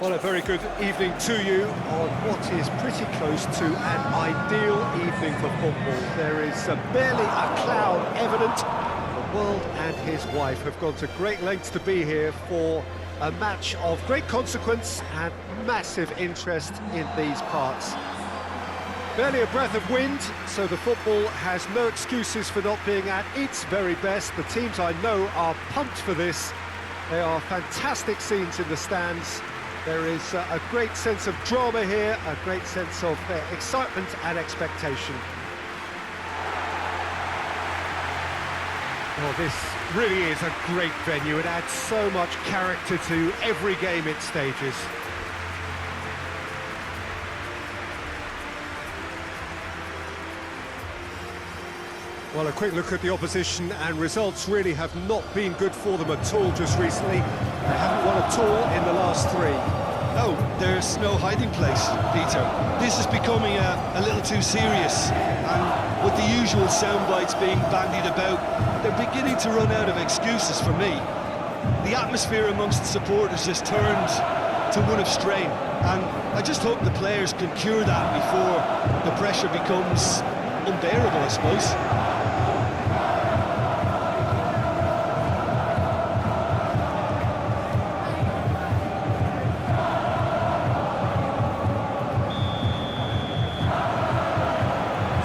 Well, a very good evening to you on what is pretty close to an ideal evening for football. There is barely a cloud evident. The world and his wife have gone to great lengths to be here for a match of great consequence and massive interest in these parts. Barely a breath of wind, so the football has no excuses for not being at its very best. The teams I know are pumped for this. There are fantastic scenes in the stands. There is a great sense of drama here, a great sense of excitement and expectation. Well, this really is a great venue. It adds so much character to every game it stages. Well, a quick look at the opposition, and results really have not been good for them at all just recently. They haven't won at all in the last three. No, there's no hiding place, Peter. This is becoming a little too serious, and with the usual sound bites being bandied about, they're beginning to run out of excuses for me. The atmosphere amongst the supporters has turned to one of strain, and I just hope the players can cure that before the pressure becomes unbearable, I suppose.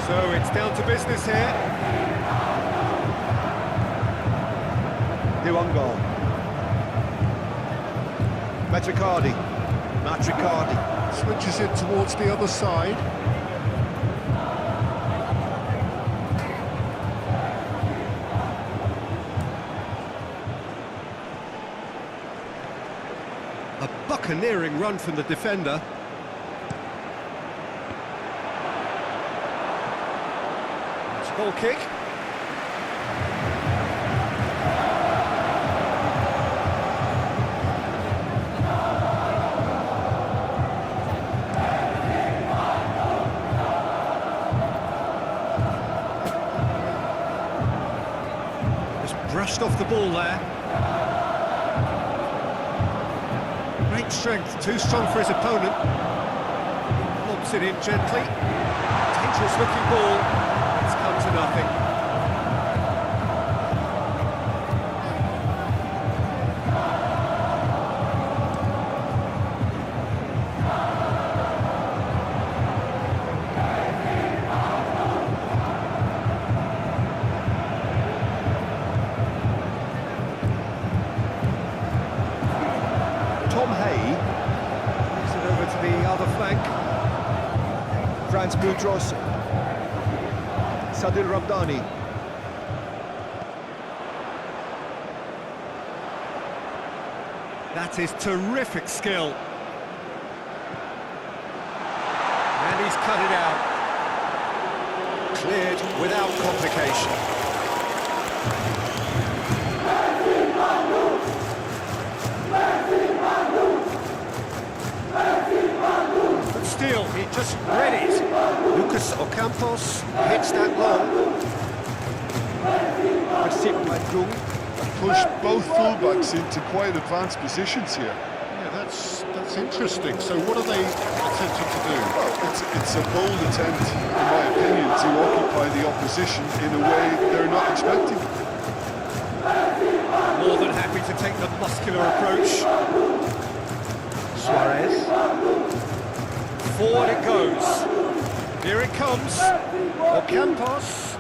So it's down to business here. Duango. Matricardi. Switches it towards the other side. A buccaneering run from the defender. Ball kick. Just brushed off the ball there. Great strength, too strong for his opponent. Lobs it in gently. Dangerous looking ball. It's come to nothing. Tom Hay. Moves it over to the other flank. Franz Boutros. Sadil Rabdani. That is terrific skill. And he's cut it out. Cleared without complication. But still, he just read it. Lucas Ocampos hits that long. Pushed both fullbacks into quite advanced positions here. Yeah, that's interesting. So what are they attempting to do? Well, it's a bold attempt, in my opinion, to occupy the opposition in a way they're not expecting. More than happy to take the muscular approach. Suarez. Forward it goes. Here it comes. Ocampos.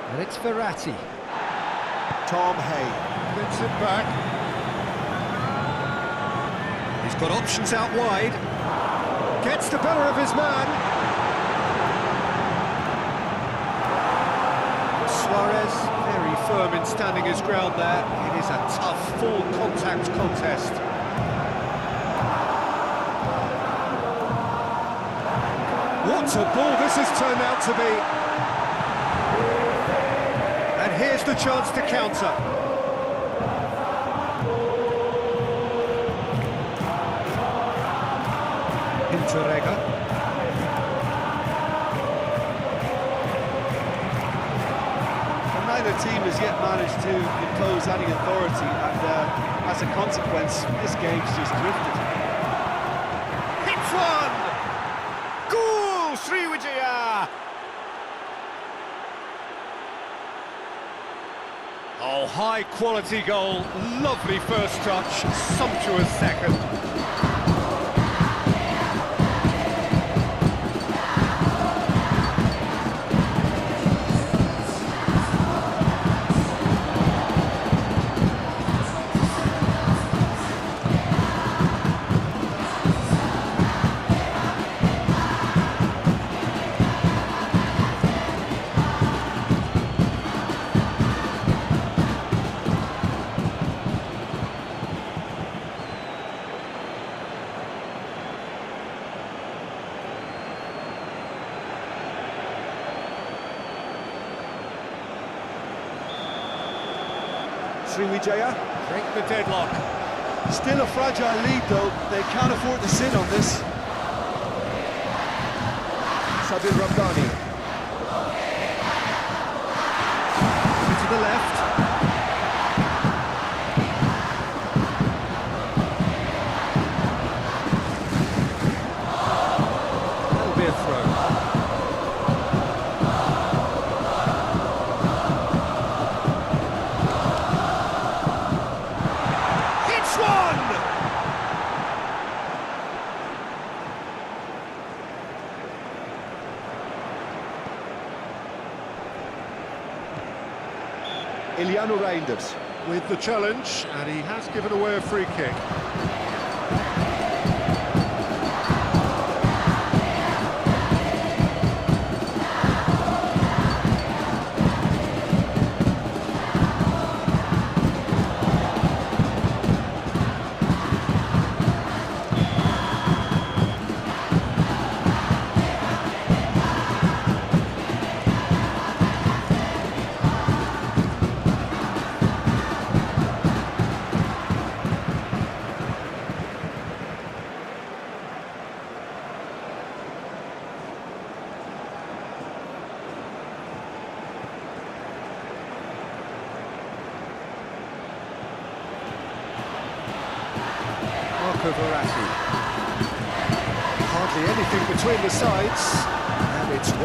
And it's Verratti. Tom Hay. Gets it back. He's got options out wide. Gets the better of his man. Suarez, very firm in standing his ground there. It is a tough, full contact contest. What a ball this has turned out to be. And here's the chance to counter. Interrega. Neither team has yet managed to impose any authority, and as a consequence, this game's just drifted. Hits one! Goal, Sriwijaya! Oh, high-quality goal, lovely first touch, sumptuous second. Sriwijaya. Break the deadlock. Still a fragile lead, though. They can't afford to sit on this. Sabir Ramdani. To the left. That'll be a throw. Hits one! Iliano Reinders. With the challenge, and he has given away a free kick. Verratti. Hardly anything between the sides, and it's 1-0.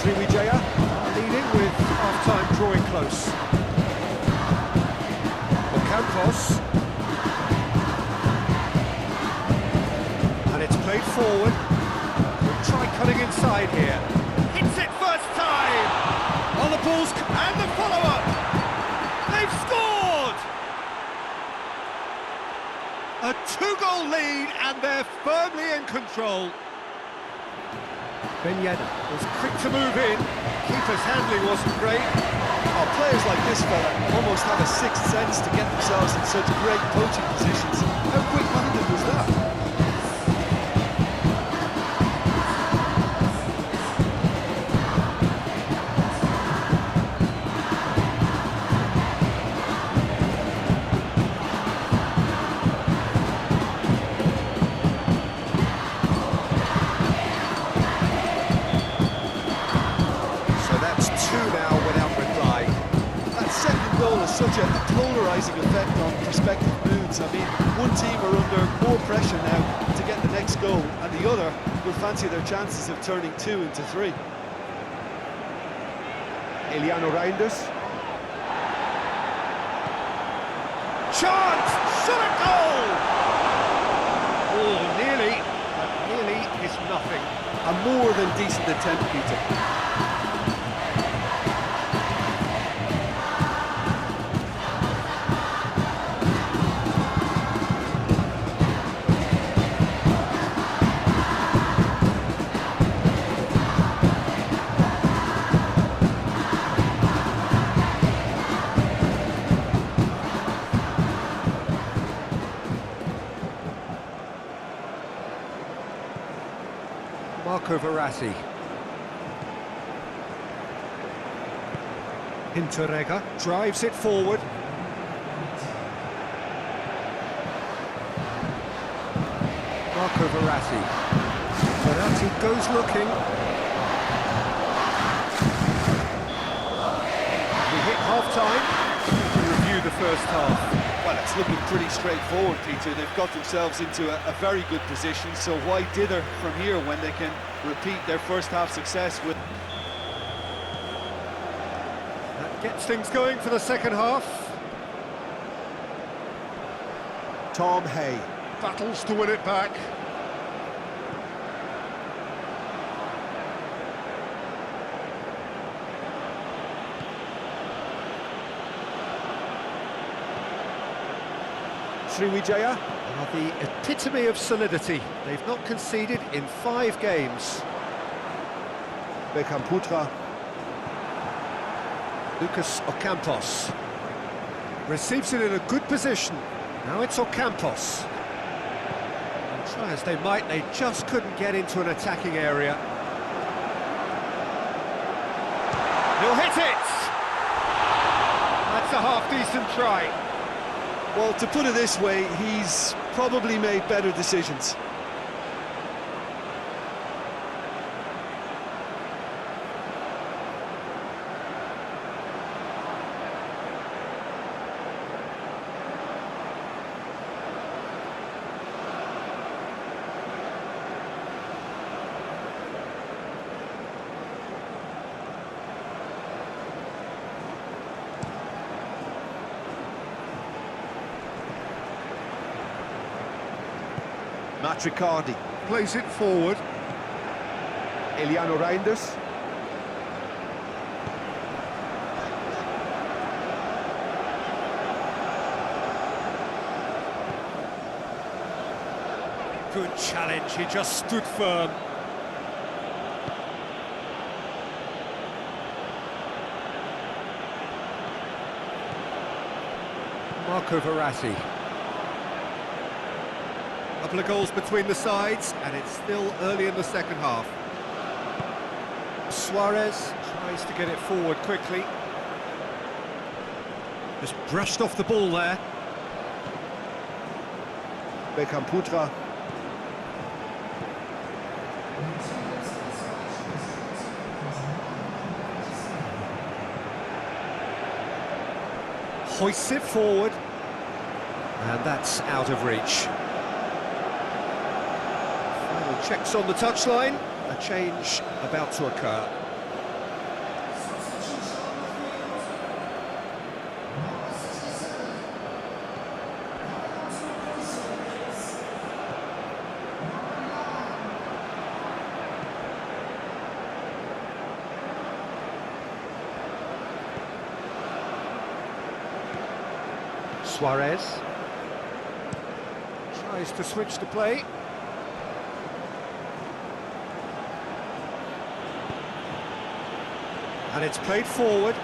Sriwijaya. Leading with half-time drawing close. Campos. And it's played forward. We'll try cutting inside here. Hits it first time! On the balls, and the follow-up! They've scored! A two-goal lead, and they're firmly in control. Ben Yedder was quick to move in. Keeper's handling wasn't great. Oh, players like this fella almost have a sixth sense to get themselves in such great coaching positions. How quick-minded was that? Such a polarising effect on prospective moods. I mean, one team are under more pressure now to get the next goal, and the other will fancy their chances of turning 2 into 3. Iliano Reinders. Chance! Shot a goal! Oh, nearly, but nearly is nothing. A more than decent attempt, Peter. Verratti. Hinteregger drives it forward. Verratti. Verratti goes looking. time to review the first half. Well, it's looking pretty straightforward, Peter. They've got themselves into a very good position, so why dither from here when they can repeat their first half success with... That gets things going for the second half. Tom Hay. Battles to win it back. Sriwijaya. Are the epitome of solidity. They've not conceded in 5 games. Beckham Putra. Lucas Ocampos receives it in a good position. Now it's Ocampos. And try as they might, they just couldn't get into an attacking area. He'll hit it! That's a half-decent try. Well, to put it this way, he's probably made better decisions. Matricardi. Plays it forward. Eliano Reinders. Good challenge, he just stood firm. Marco Verratti. Couple of goals between the sides, and it's still early in the second half. Suarez tries to get it forward quickly. Just brushed off the ball there. Beckham Putra. Hoists it forward, and that's out of reach. Final checks on the touchline, a change about to occur. Suarez tries to switch the play. And it's played forward.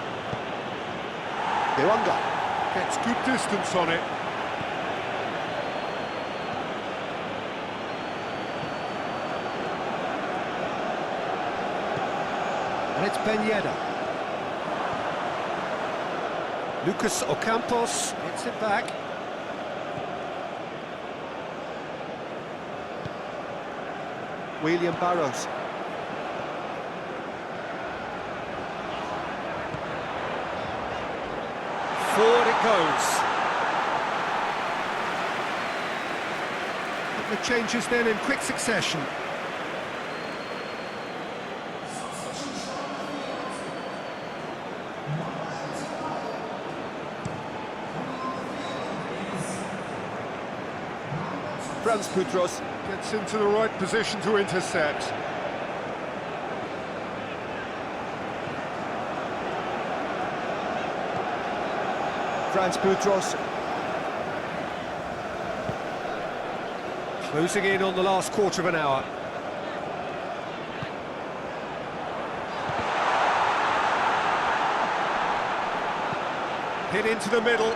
Dewanga. Gets good distance on it. And it's Ben Yedder. Lucas Ocampos hits it back. William Barrows. Forward it goes. Couple of changes then in quick succession. Franz Putros. Gets into the right position to intercept. Franz Putros. Closing in on the last quarter of an hour. Hit into the middle.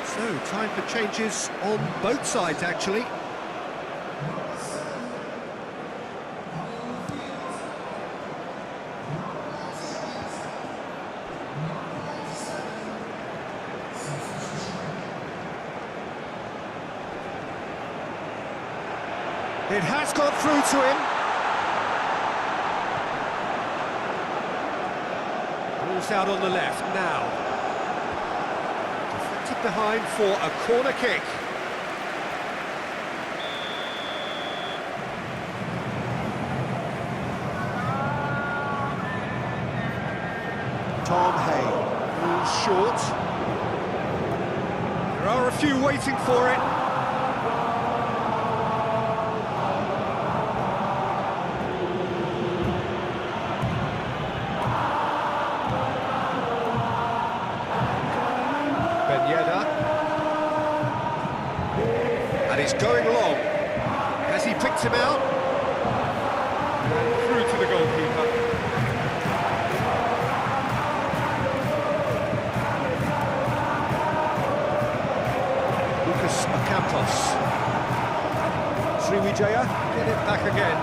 So, time for changes on both sides, actually. It has got through to him. Cross out on the left now. Deflected behind for a corner kick. Tom Hay. Ball short. There are a few waiting for it. And he's going long. Has he picked him out? And through to the goalkeeper. Lucas Ocampos. Sriwijaya. Get it back again.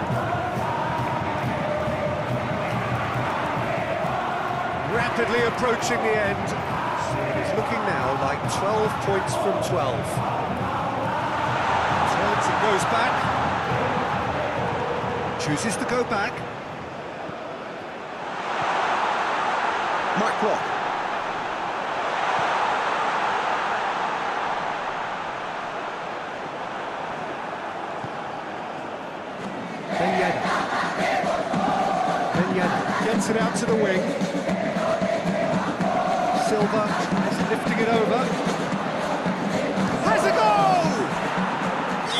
Rapidly approaching the end. So it is looking now like 12 points from 12. Turns and goes back. Chooses to go back. Mark Block. Ben Yedder gets it out to the wing. Silva is lifting it over. Has a goal!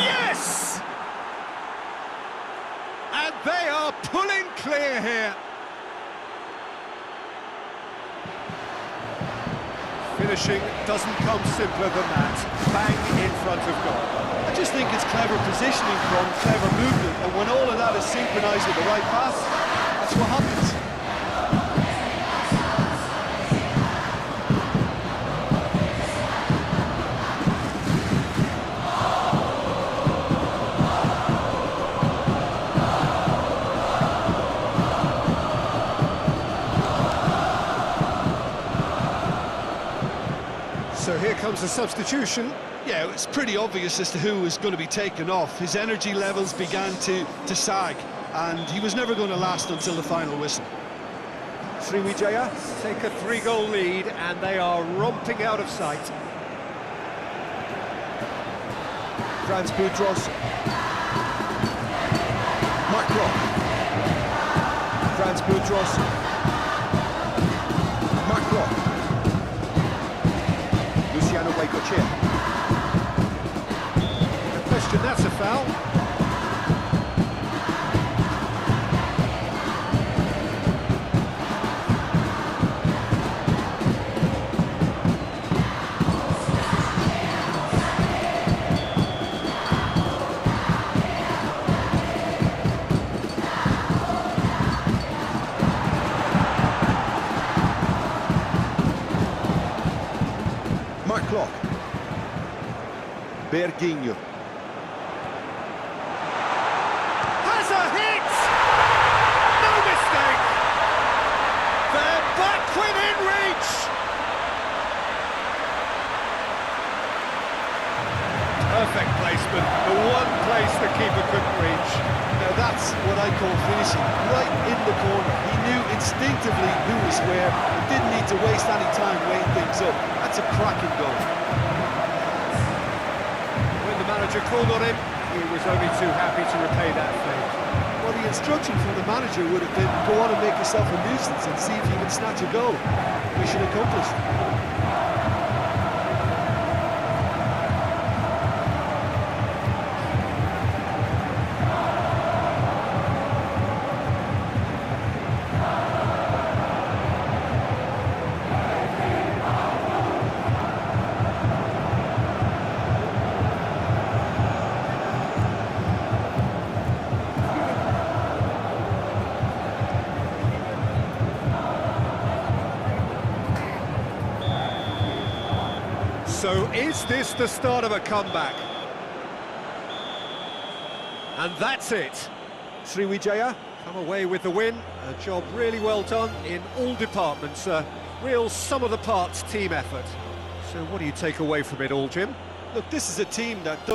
Yes! And they are pulling clear here. Finishing doesn't come simpler than that. Bang in front of goal. I just think it's clever positioning from clever movement, and when all of that is synchronised with the right pass, that's what happens. So here comes a substitution. Yeah, it's pretty obvious as to who was going to be taken off. His energy levels began to sag, and he was never going to last until the final whistle. Sriwijaya. Take a 3-goal lead, and they are romping out of sight. Franz Boutros. Mark Block. Franz Boutros. Mark Block. Luciano Goicoechea. That's a foul. Mark Block. Berginho. Within reach! Perfect placement, the one place the keeper couldn't reach. Now that's what I call finishing, right in the corner. He knew instinctively who was where, and didn't need to waste any time weighing things up. That's a cracking goal. When the manager called on him, he was only too happy to repay that favour. Well, the instruction from the manager would have been, go on and make yourself a nuisance and see if you can snatch a goal. Mission accomplished. So is this the start of a comeback? And that's it. Sriwijaya. Come away with the win. A job really well done in all departments. A real sum-of-the-parts team effort. So what do you take away from it all, Jim? Look, this is a team that